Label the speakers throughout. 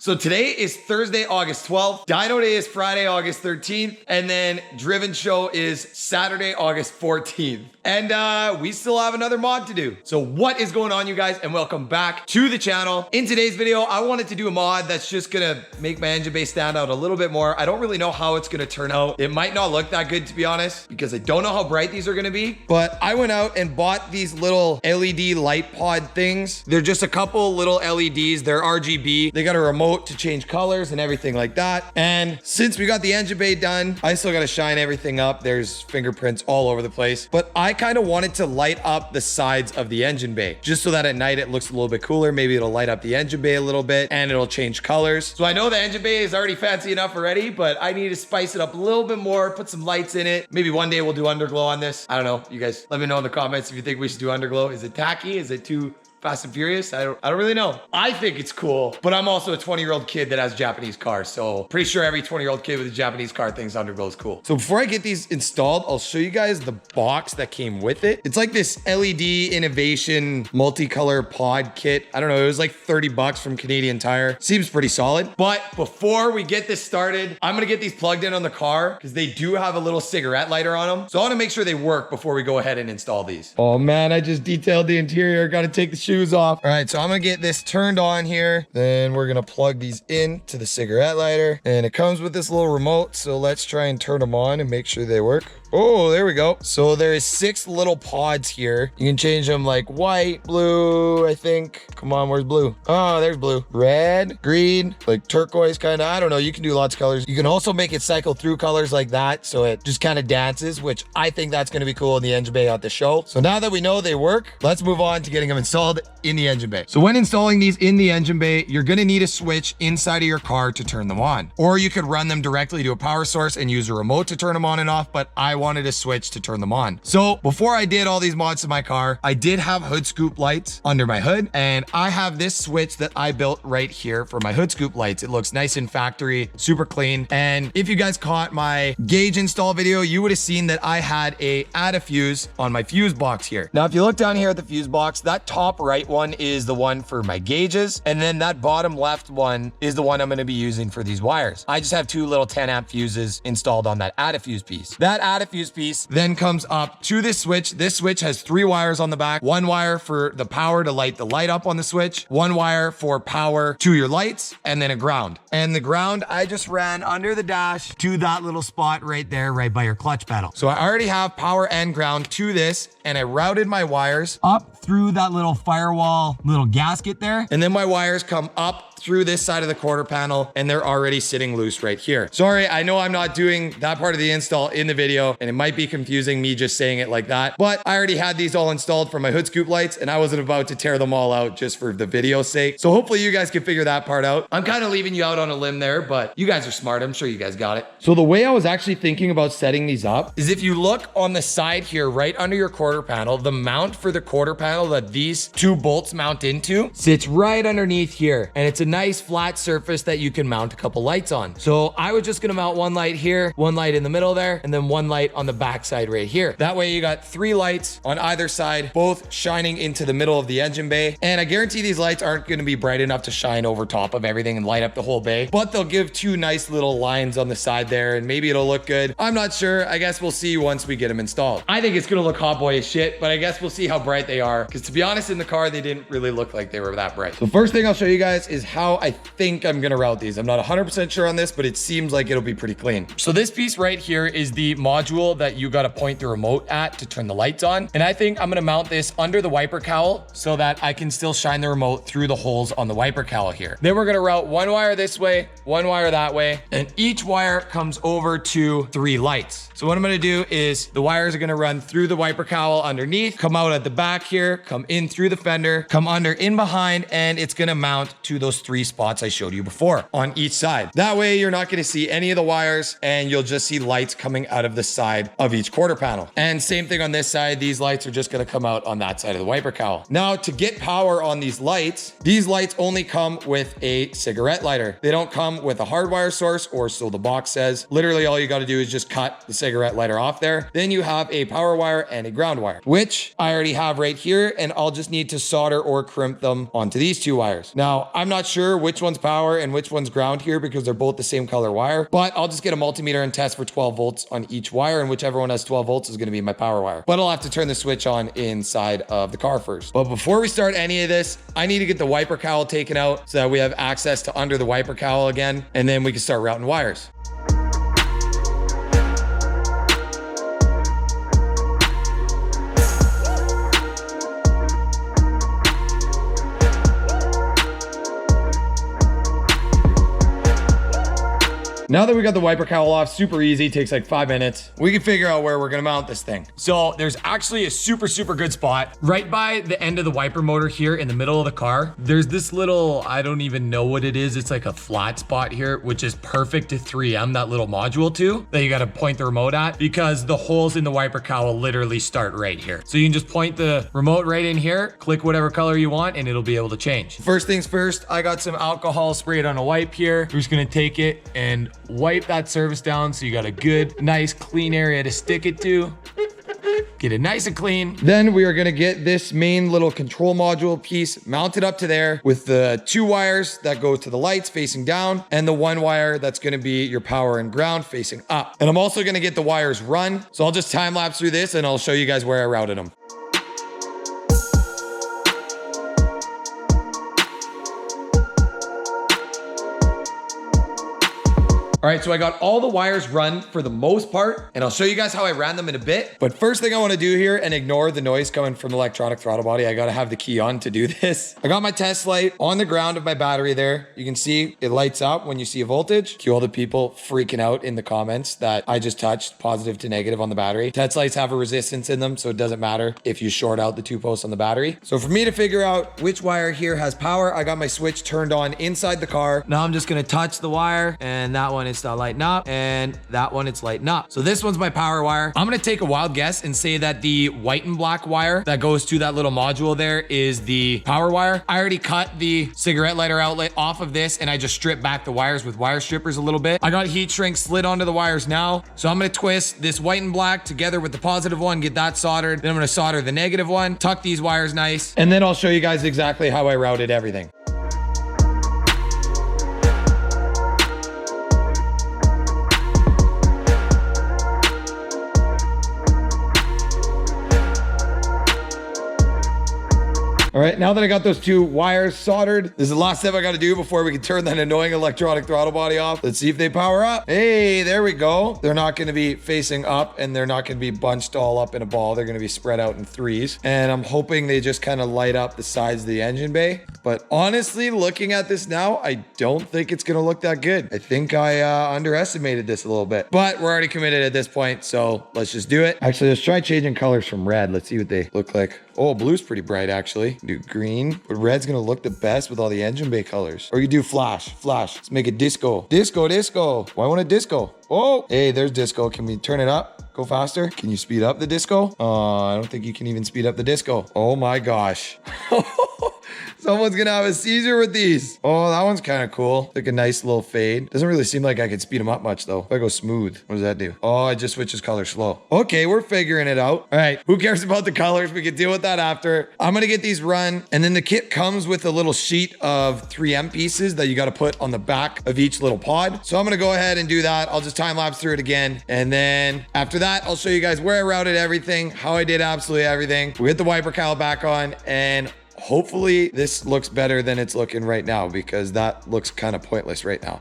Speaker 1: So today is Thursday, August 12th. Dyno Day is Friday, August 13th. And then Driven Show is Saturday, August 14th. And we still have another mod to do. So what is going on, you guys? And welcome back to the channel. In today's video, I wanted to do a mod that's just gonna make my engine bay stand out a little bit more. I don't really know how it's gonna turn out. It might not look that good, to be honest, because I don't know how bright these are gonna be. But I went out and bought these little LED light pod things. They're just a couple little LEDs. They're RGB. They got a remote to change colors and everything like that. And since we got the engine bay done, I still got to shine everything up. There's fingerprints all over the place, but I kind of wanted to light up the sides of the engine bay just so that at night it looks a little bit cooler. Maybe it'll light up the engine bay a little bit and it'll change colors. So I know the engine bay is already fancy enough already, but I need to spice it up a little bit more, put some lights in it. Maybe one day we'll do underglow on this. I don't know. You guys let me know in the comments if you think we should do underglow. Is it tacky? Is it too Fast and Furious? I don't really know. I think it's cool, but I'm also a 20-year-old kid that has Japanese cars, so pretty sure every 20-year-old kid with a Japanese car thinks underglow is cool. So before I get these installed, I'll show you guys the box that came with it. It's like this LED Innovation multicolor pod kit. I don't know, it was like 30 bucks from Canadian Tire. Seems pretty solid. But before we get this started, I'm gonna get these plugged in on the car because they do have a little cigarette lighter on them. So I wanna make sure they work before we go ahead and install these. Oh man, I just detailed the interior. Gotta take the shoes off. All right, so I'm gonna get this turned on here. Then we're gonna plug these in to the cigarette lighter. And it comes with this little remote. So let's try and turn them on and make sure they work. Oh, there we go. So there is 6 little pods here. You can change them like white, blue, I think. Come on, where's blue? Oh, there's blue. Red, green, like turquoise kind of. I don't know. You can do lots of colors. You can also make it cycle through colors like that. So it just kind of dances, which I think that's going to be cool in the engine bay at the show. So now that we know they work, let's move on to getting them installed in the engine bay. So when installing these in the engine bay, you're going to need a switch inside of your car to turn them on. Or you could run them directly to a power source and use a remote to turn them on and off, but I wanted a switch to turn them on. So before I did all these mods to my car, I did have hood scoop lights under my hood, and I have this switch that I built right here for my hood scoop lights. It looks nice and factory, super clean. And if you guys caught my gauge install video, you would have seen that I had a add a fuse on my fuse box here. Now, if you look down here at the fuse box, that top right one is the one for my gauges, and then that bottom left one is the one I'm going to be using for these wires. I just have 2 little 10 amp fuses installed on that add a fuse piece. That add a fuse piece then comes up to this switch. This switch has 3 wires on the back. 1 wire for the power to light the light up on the switch, 1 wire for power to your lights, and then a ground. And the ground I just ran under the dash to that little spot right there, right by your clutch pedal. So I already have power and ground to this, and I routed my wires up through that little firewall, little gasket there. And then my wires come up through this side of the quarter panel, and they're already sitting loose right here. Sorry, I know I'm not doing that part of the install in the video, and it might be confusing me just saying it like that, but I already had these all installed for my hood scoop lights, and I wasn't about to tear them all out just for the video's sake. So hopefully you guys can figure that part out. I'm kind of leaving you out on a limb there, but you guys are smart. I'm sure you guys got it. So the way I was actually thinking about setting these up is if you look on the side here, right under your quarter panel, the mount for the quarter panel that these 2 bolts mount into sits right underneath here, and it's a nice flat surface that you can mount a couple lights on. So I was just gonna mount 1 light here, 1 light in the middle there, and then 1 light on the back side right here. That way you got 3 lights on either side, both shining into the middle of the engine bay. And I guarantee these lights aren't gonna be bright enough to shine over top of everything and light up the whole bay, but they'll give 2 nice little lines on the side there, and maybe it'll look good. I'm not sure. I guess we'll see once we get them installed. I think it's gonna look hot boy as shit, but I guess we'll see how bright they are, because to be honest, in the car, they didn't really look like they were that bright. So first thing I'll show you guys is how I think I'm gonna route these. I'm not 100% sure on this, but it seems like it'll be pretty clean. So this piece right here is the module that you gotta point the remote at to turn the lights on. And I think I'm gonna mount this under the wiper cowl so that I can still shine the remote through the holes on the wiper cowl here. Then we're gonna route 1 wire this way, 1 wire that way, and each wire comes over to 3 lights. So what I'm gonna do is the wires are gonna run through the wiper cowl underneath, come out at the back here, come in through the fender, come under in behind, and it's gonna mount to those 3 spots I showed you before on each side. That way you're not gonna see any of the wires, and you'll just see lights coming out of the side of each quarter panel. And same thing on this side, these lights are just gonna come out on that side of the wiper cowl. Now to get power on these lights only come with a cigarette lighter. They don't come with a hardwire source, or so the box says. Literally all you gotta do is just cut the cigarette lighter off there. Then you have a power wire and a ground wire, which I already have right here, and I'll just need to solder or crimp them onto these 2 wires. Now, I'm not sure sure which one's power and which one's ground here because they're both the same color wire, but I'll just get a multimeter and test for 12 volts on each wire, and whichever one has 12 volts is going to be my power wire. But I'll have to turn the switch on inside of the car first. But before we start any of this, I need to get the wiper cowl taken out so that we have access to under the wiper cowl again, and then we can start routing wires. Now that we got the wiper cowl off, super easy, takes like 5 minutes. We can figure out where we're gonna mount this thing. So there's actually a super good spot right by the end of the wiper motor here in the middle of the car. There's this little, I don't even know what it is. It's like a flat spot here, which is perfect to 3M, that little module to, that you gotta point the remote at, because the holes in the wiper cowl literally start right here. So you can just point the remote right in here, click whatever color you want, and it'll be able to change. First things first, I got some alcohol sprayed on a wipe here. We're just gonna take it and wipe that surface down so you got a good, nice, clean area to stick it to. Get it nice and clean. Then we are gonna get this main little control module piece mounted up to there with the 2 wires that go to the lights facing down and the 1 wire that's gonna be your power and ground facing up. And I'm also gonna get the wires run. So I'll just time lapse through this and I'll show you guys where I routed them. All right, so I got all the wires run for the most part, and I'll show you guys how I ran them in a bit. But first thing I want to do here, and ignore the noise coming from the electronic throttle body, I got to have the key on to do this. I got my test light on the ground of my battery there. You can see it lights up when you see a voltage. Cue all the people freaking out in the comments that I just touched positive to negative on the battery. Test lights have a resistance in them, so it doesn't matter if you short out the 2 posts on the battery. So for me to figure out which wire here has power, I got my switch turned on inside the car. Now I'm just going to touch the wire, and that one is lighting up, and that one it's lighting up. So this one's my power wire. I'm gonna take a wild guess and say that the white and black wire that goes to that little module there is the power wire. I already cut the cigarette lighter outlet off of this, and I just stripped back the wires with wire strippers a little bit. I got heat shrink slid onto the wires now. So I'm gonna twist this white and black together with the positive one, get that soldered. Then I'm gonna solder the negative one, tuck these wires nice, and then I'll show you guys exactly how I routed everything. All right, now that I got those 2 wires soldered, this is the last step I got to do before we can turn that annoying electronic throttle body off. Let's see if they power up. Hey, there we go. They're not going to be facing up, and they're not going to be bunched all up in a ball. They're going to be spread out in 3s. And I'm hoping they just kind of light up the sides of the engine bay. But honestly, looking at this now, I don't think it's going to look that good. I think I underestimated this a little bit. But we're already committed at this point, so let's just do it. Actually, let's try changing colors from red. Let's see what they look like. Oh, blue's pretty bright, actually. Do green, but red's gonna look the best with all the engine bay colors. Or you do flash. Let's make it disco. Disco. Why want a disco? Oh, hey, there's disco. Can we turn it up? Go faster? Can you speed up the disco? I don't think you can even speed up the disco. Oh my gosh. Someone's gonna have a seizure with these. Oh, that one's kind of cool. Like a nice little fade. Doesn't really seem like I could speed them up much though. If I go smooth, what does that do? Oh, it just switches color slow. Okay, we're figuring it out. All right, who cares about the colors? We can deal with that after. I'm gonna get these run. And then the kit comes with a little sheet of 3M pieces that you gotta put on the back of each little pod. So I'm gonna go ahead and do that. I'll just time lapse through it again. And then after that, I'll show you guys where I routed everything, how I did absolutely everything. We get the wiper cowl back on, and hopefully this looks better than it's looking right now, because that looks kind of pointless right now.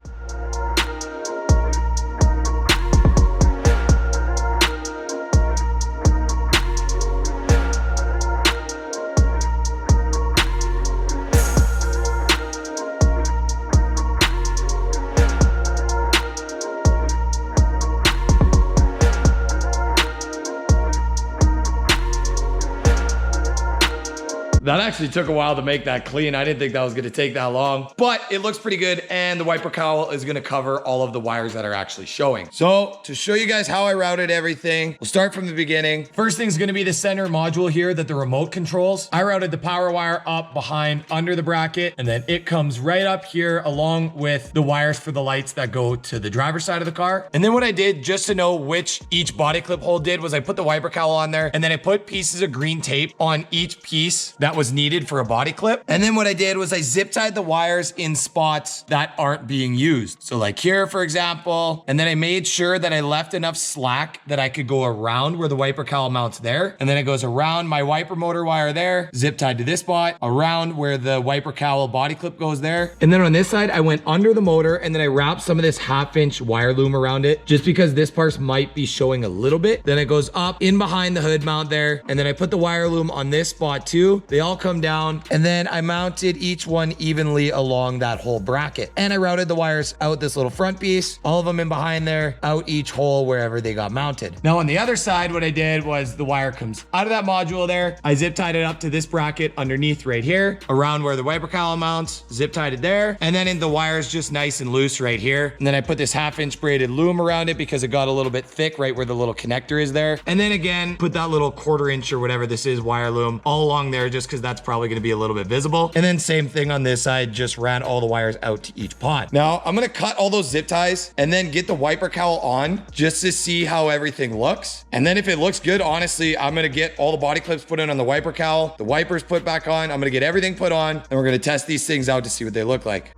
Speaker 1: That actually took a while to make that clean. I didn't think that was gonna take that long, but it looks pretty good, and the wiper cowl is gonna cover all of the wires that are actually showing. So to show you guys how I routed everything, we'll start from the beginning. First thing's gonna be the center module here that the remote controls. I routed the power wire up behind under the bracket, and then it comes right up here along with the wires for the lights that go to the driver's side of the car. And then what I did, just to know which each body clip hole did, was I put the wiper cowl on there, and then I put pieces of green tape on each piece that was needed for a body clip. And then what I did was I zip tied the wires in spots that aren't being used. So like here, for example, and then I made sure that I left enough slack that I could go around where the wiper cowl mounts there. And then it goes around my wiper motor wire there, zip tied to this spot, around where the wiper cowl body clip goes there. And then on this side, I went under the motor and then I wrapped some of this 1/2 inch wire loom around it just because this part might be showing a little bit. Then it goes up in behind the hood mount there. And then I put the wire loom on this spot too. They all come down. And then I mounted each one evenly along that whole bracket. And I routed the wires out this little front piece, all of them in behind there, out each hole wherever they got mounted. Now on the other side, what I did was the wire comes out of that module there. I zip tied it up to this bracket underneath right here, around where the wiper cowl mounts, zip tied it there. And then the wire's just nice and loose right here. And then I put this 1/2 inch braided loom around it because it got a little bit thick right where the little connector is there. And then again, put that little 1/4 inch or whatever this is wire loom all along there just because that's probably going to be a little bit visible. And then same thing on this side, just ran all the wires out to each pod. Now I'm going to cut all those zip ties and then get the wiper cowl on just to see how everything looks. And then if it looks good, honestly, I'm going to get all the body clips put in on the wiper cowl, the wipers put back on. I'm going to get everything put on and we're going to test these things out to see what they look like.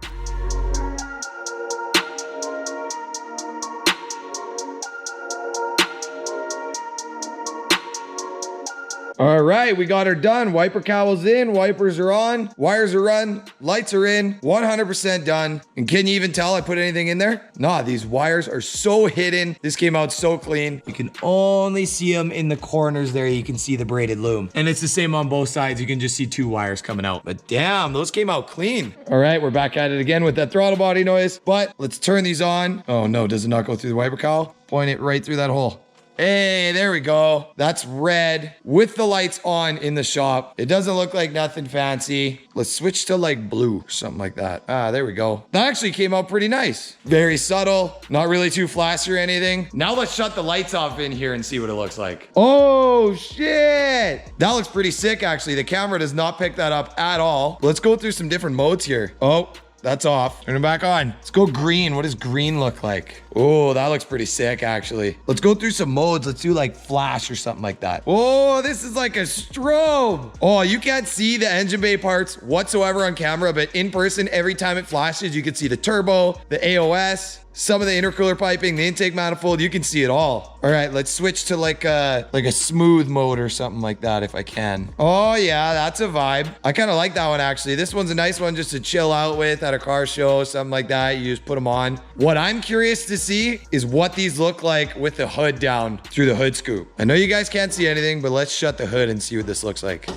Speaker 1: All right, we got her done. Wiper cowl's in, wipers are on, wires are run, lights are in, 100% done. And can you even tell I put anything in there? Nah, these wires are so hidden. This came out so clean. You can only see them in the corners there. You can see the braided loom. And it's the same on both sides. You can just see 2 wires coming out. But damn, those came out clean. All right, we're back at it again with that throttle body noise. But let's turn these on. Oh no, does it not go through the wiper cowl? Point it right through that hole. Hey, there we go. That's red with the lights on in the shop. It doesn't look like nothing fancy. Let's switch to like blue, something like that. Ah, there we go. That actually came out pretty nice. Very subtle, not really too flashy or anything. Now let's shut the lights off in here and see what it looks like. Oh shit. That looks pretty sick actually. The camera does not pick that up at all. Let's go through some different modes here. Oh. That's off. Turn it back on. Let's go green. What does green look like? Oh, that looks pretty sick, actually. Let's go through some modes. Let's do like flash or something like that. Oh, this is like a strobe. Oh, you can't see the engine bay parts whatsoever on camera, but in person, every time it flashes, you can see the turbo, the AOS, some of the intercooler piping, the intake manifold, you can see it all. All right, let's switch to like a smooth mode or something like that if I can. Oh yeah, that's a vibe. I kind of like that one actually. This one's a nice one just to chill out with at a car show, something like that. You just put them on. What I'm curious to see is what these look like with the hood down through the hood scoop. I know you guys can't see anything, but let's shut the hood and see what this looks like.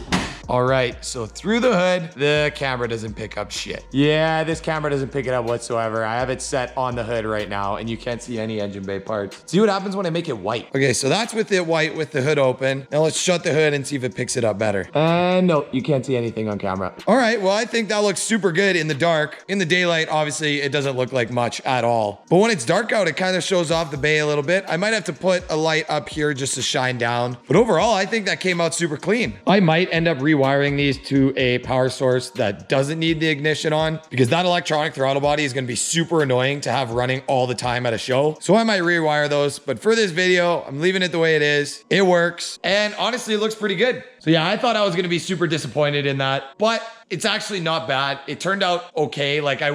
Speaker 1: All right, so through the hood, the camera doesn't pick up shit. Yeah, this camera doesn't pick it up whatsoever. I have it set on the hood right now, and you can't see any engine bay parts. See what happens when I make it white. Okay, so that's with it white with the hood open. Now let's shut the hood and see if it picks it up better. No, you can't see anything on camera. All right, well, I think that looks super good in the dark. In the daylight, obviously, it doesn't look like much at all. But when it's dark out, it kind of shows off the bay a little bit. I might have to put a light up here just to shine down. But overall, I think that came out super clean. I might end up rewiring these to a power source that doesn't need the ignition on because that electronic throttle body is going to be super annoying to have running all the time at a show. So I might rewire those, but for this video, I'm leaving it the way it is. It works. And honestly, it looks pretty good. So yeah, I thought I was going to be super disappointed in that, but it's actually not bad. It turned out okay. Like I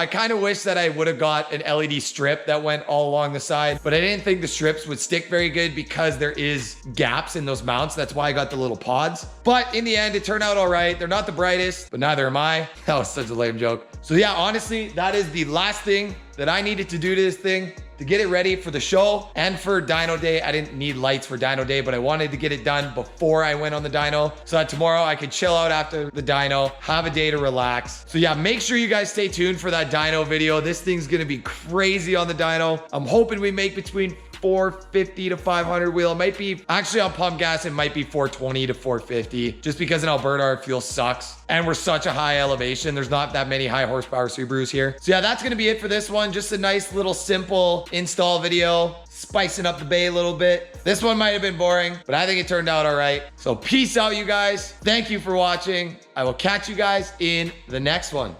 Speaker 1: kind of wish that I would have got an LED strip that went all along the side, but I didn't think the strips would stick very good because there is gaps in those mounts. That's why I got the little pods. But in the end, it turned out all right. They're not the brightest, but neither am I. That was such a lame joke. So yeah, honestly, that is the last thing that I needed to do to this thing to get it ready for the show and for dyno day. I didn't need lights for dyno day, but I wanted to get it done before I went on the dyno so that tomorrow I could chill out after the dyno, have a day to relax. So yeah, make sure you guys stay tuned for that dyno video. This thing's gonna be crazy on the dyno. I'm hoping we make between 450 to 500 wheel. It might be, actually on pump gas, it might be 420 to 450 just because in Alberta our fuel sucks and we're such a high elevation. There's not that many high horsepower Subarus here. So yeah, that's gonna be it for this one. Just a nice little simple install video, spicing up the bay a little bit. This one might have been boring, but I think it turned out all right. So peace out, you guys. Thank you for watching. I will catch you guys in the next one.